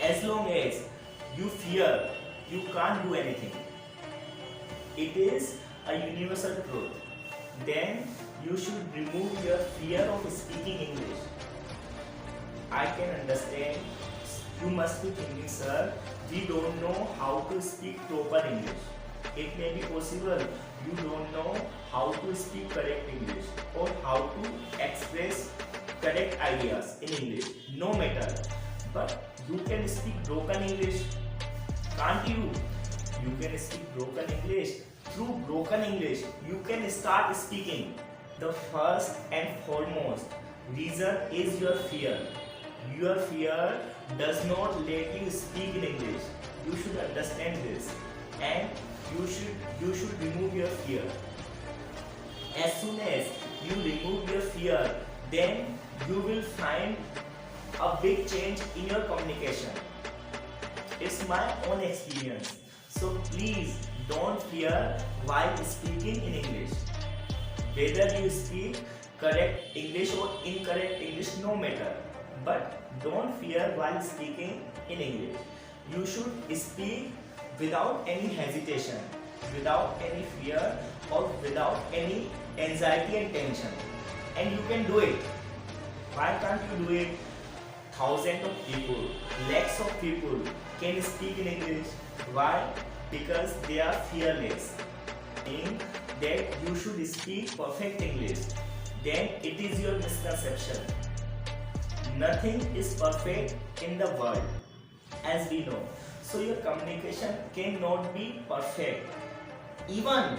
As long as you fear, you can't do anything. It is a universal truth. Then you should remove your fear of speaking English. I can understand you must be thinking, sir, we don't know how to speak proper English. It may be possible you don't know how to speak correct English or how to express correct ideas in English. No matter. But you can speak broken English. Can't you? You can speak broken English. Through broken English, you can start speaking. The first and foremost reason is your fear. Your fear does not let you speak in English. You should understand this, and you should remove your fear. As soon as you remove your fear, then you will find a big change in your communication. It's my own experience. So please don't fear while speaking in English. Whether you speak correct English or incorrect English, no matter. But don't fear while speaking in English. You should speak without any hesitation, without any fear, or without any anxiety and tension. And you can do it. Why can't you do it? Thousands of people, lakhs of people can speak in English. Why? Because they are fearless. Meaning that you should speak perfect English. Then it is your misconception. Nothing is perfect in the world, as we know. So your communication cannot be perfect. Even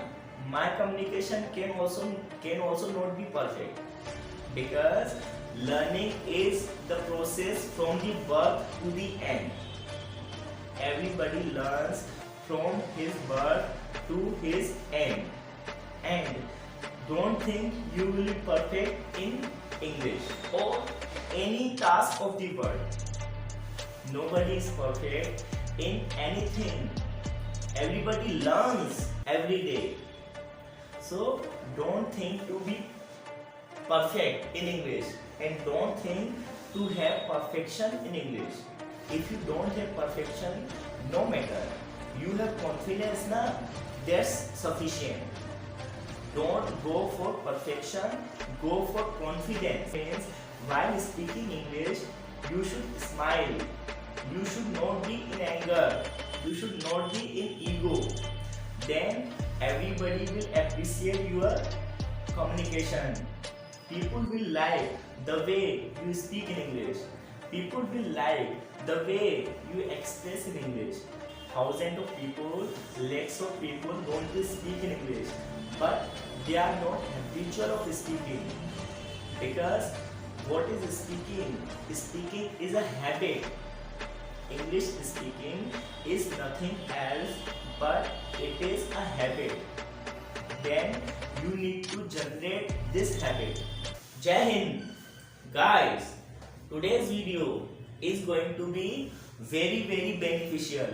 my communication can also not be perfect, because learning is the process from the birth to the end. Everybody learns from his birth to his end. And don't think you will be perfect in English or any task of the world. Nobody is perfect in anything. Everybody learns every day. So don't think to be perfect in English, and don't think to have perfection in English. If you don't have perfection, no matter. You have confidence now, that's sufficient. Don't go for perfection, go for confidence. Means while speaking English, you should smile. You should not be in anger. You should not be in ego. Then everybody will appreciate your communication. People will like the way you speak in English. People will like the way you express in English. Thousands of people, lakhs of people want to speak in English, but they are not habitual of speaking. Because what is speaking? Speaking is a habit. English speaking is nothing else but it is a habit. Then you need to generate this habit. Jai Hind! Guys, today's video is going to be very beneficial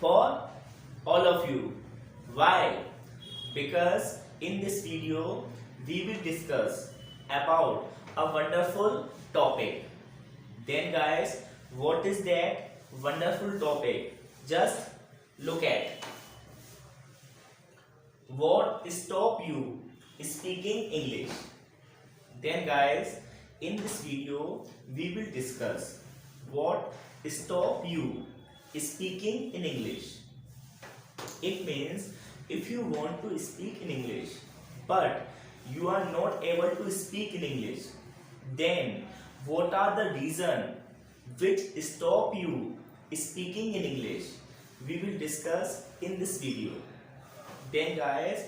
for all of you. Why? Because in this video we will discuss about a wonderful topic. Then guys, what is that wonderful topic? Just look at. What stop you speaking English? Then guys, in this video we will discuss what stop you speaking in English. It means if you want to speak in English but you are not able to speak in English, then what are the reasons which stop you speaking in English? We will discuss in this video. Then guys,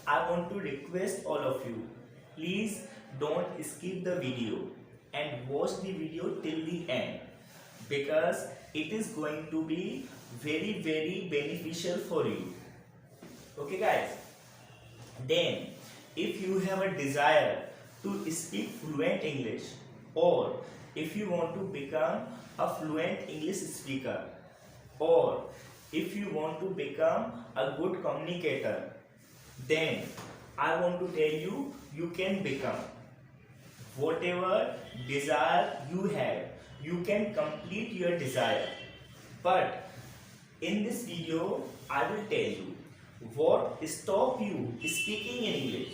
I want to request all of you, please don't skip the video and watch the video till the end, because it is going to be very beneficial for you. Okay guys? Then if you have a desire to speak fluent English, or if you want to become a fluent English speaker, or if you want to become a good communicator, then I want to tell you, you can become. Whatever desire you have, you can complete your desire. But in this video, I will tell you what stop you speaking in English.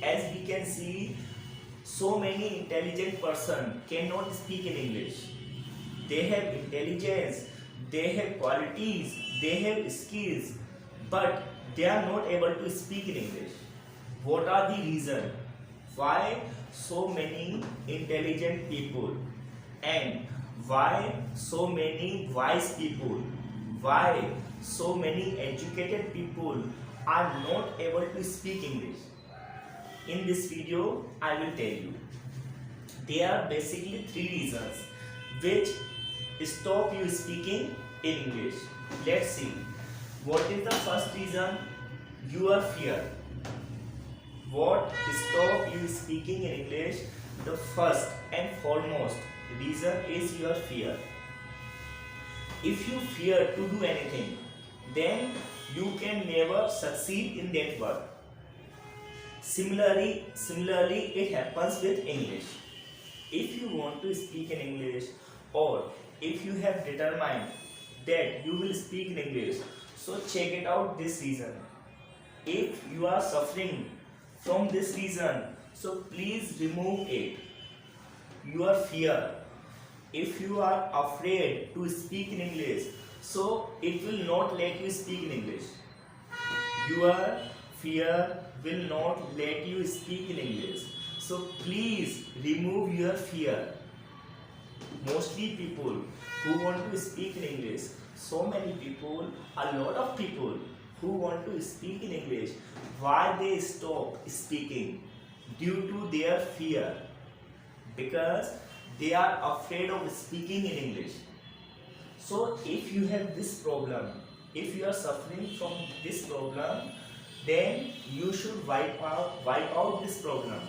As we can see, so many intelligent person cannot speak in English. They have intelligence, they have qualities, they have skills, but they are not able to speak in English. What are the reasons? Why so many intelligent people and why so many wise people, why so many educated people are not able to speak English? In this video, I will tell you. There are basically three reasons which stop you speaking in English. Let's see. What is the first reason? Your fear. What stop you speaking in English? The first and foremost reason is your fear. If you fear to do anything, then you can never succeed in that work. Similarly, it happens with English. If you want to speak in English, or if you have determined that you will speak in English, so check it out this reason. If you are suffering from this reason, so please remove it. Your fear. If you are afraid to speak in English, so it will not let you speak in English. Your fear will not let you speak in English. So please remove your fear. Mostly people who want to speak in English, so many people, a lot of people who want to speak in English, why they stop speaking? Due to their fear. Because they are afraid of speaking in English. So if you have this problem, if you are suffering from this problem, then you should wipe out this problem.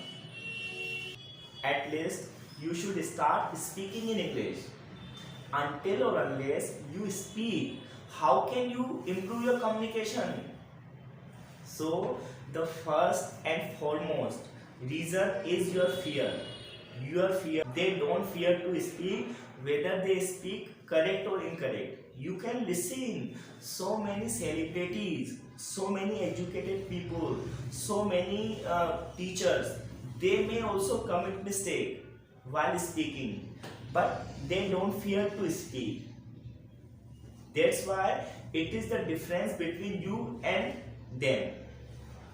At least you should start speaking in English. Until or unless you speak, how can you improve your communication? So the first and foremost reason is your fear. Your fear. They don't fear to speak, whether they speak correct or incorrect. You can listen so many celebrities, so many educated people, so many teachers. They may also commit mistake while speaking, but they don't fear to speak. That's why it is the difference between you and them.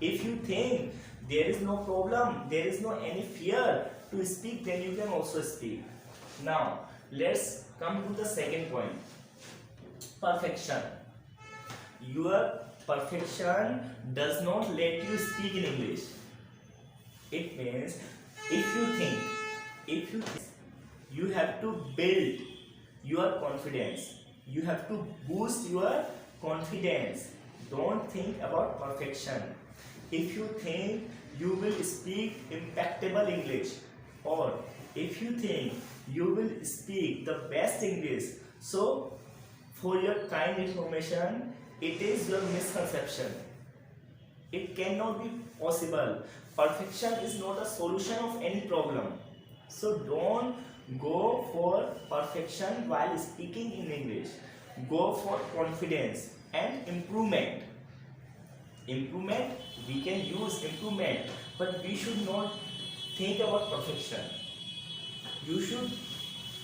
If you think there is no problem, there is no any fear to speak, then you can also speak. Now let's come to the second point. Perfection. Your perfection does not let you speak in English. It means if you think you have to build your confidence, you have to boost your confidence. Don't think about perfection. If you think you will speak impeccable English, or if you think you will speak the best English, so for your kind information, it is your misconception. It cannot be possible. Perfection is not a solution of any problem. So don't go for perfection while speaking in English. Go for confidence and improvement. Improvement, we can use improvement, but we should not think about perfection. You should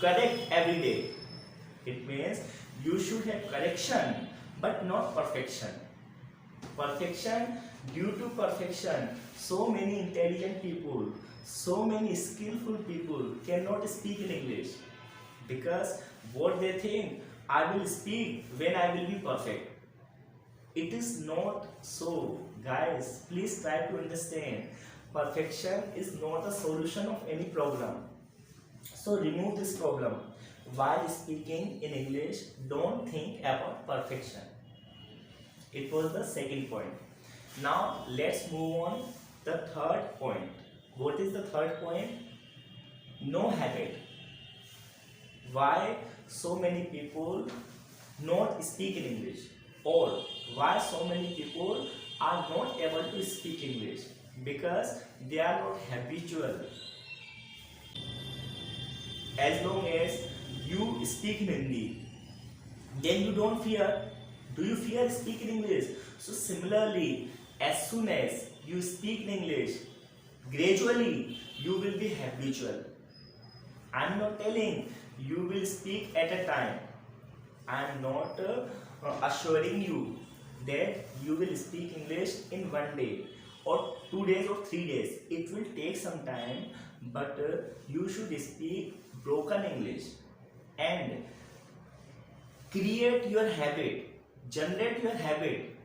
correct every day. It means you should have correction, but not perfection. Perfection, due to perfection, so many intelligent people, so many skillful people cannot speak in English, because what they think, I will speak when I will be perfect. It is not so, guys. Please try to understand. Perfection is not a solution of any problem. So remove this problem. While speaking in English, don't think about perfection. It was the second point. Now let's move on the third point. What is the third point? No habit. Why so many people not speak in English, or why so many people are not able to speak English? Because they are not habitual. As long as you speak in Hindi, then you don't fear. Do you fear speaking English? So similarly, as soon as you speak in English, gradually you will be habitual. I'm not telling you will speak at a time. I'm not assuring you that you will speak English in 1 day or 2 days or 3 days. It will take some time, but you should speak broken English and create your habit, generate your habit.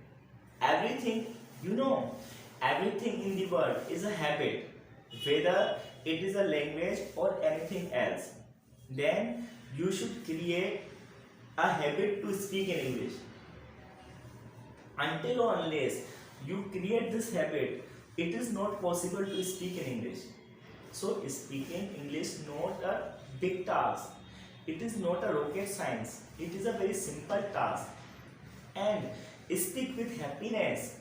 Everything, you know, everything in the world is a habit, whether it is a language or anything else. Then you should create a habit to speak in English. Until or unless you create this habit, it is not possible to speak in English. So speaking English is not a big task. It is not a rocket science. It is a very simple task. And speak with happiness.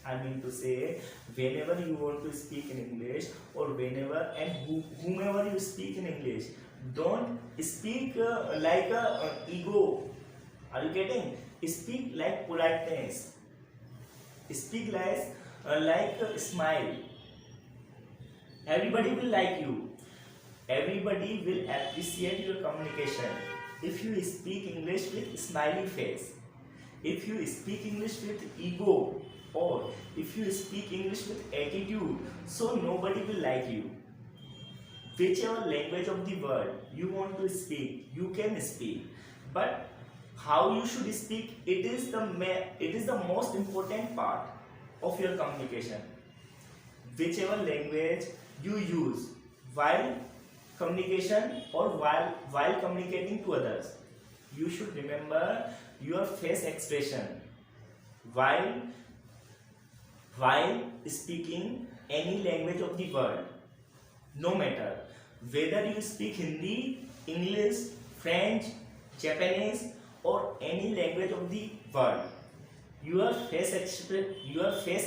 I mean to say, whenever you want to speak in English or whenever and whomever you speak in English, don't speak like a ego. Are you getting? Speak like politeness. Speak like a smile. Everybody will like you. Everybody will appreciate your communication if you speak English with smiley face. If you speak English with ego, or if you speak English with attitude, so nobody will like you. Whichever language of the world you want to speak, you can speak. But how you should speak, it is the most important part of your communication. Whichever language you use while communication or while communicating to others, you should remember your face expression while speaking any language of the world. No matter whether you speak Hindi, English, French, Japanese or any language of the world, your face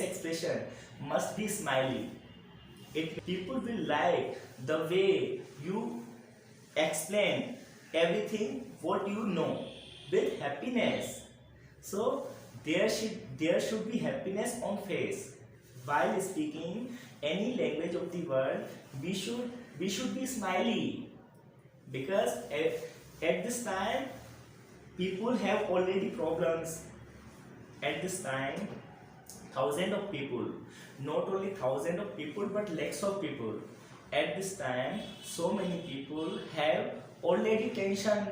expression must be smiley. People will like the way you explain everything what you know with happiness. So there should be happiness on face while speaking any language of the world. We should be smiley, because at this time people have already problems. At this time, thousands of people, not only thousands of people but lakhs of people, at this time so many people have already tension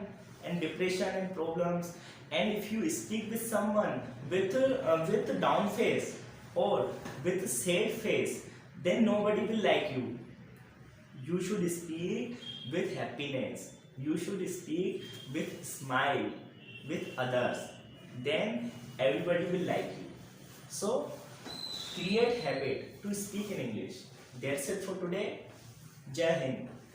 and depression and problems. And if you speak with someone with a down face or with a sad face, then nobody will like you. You should speak with happiness. You should speak with smile with others. Then everybody will like you. So create habit to speak in English. That's it for today. Jai Hind.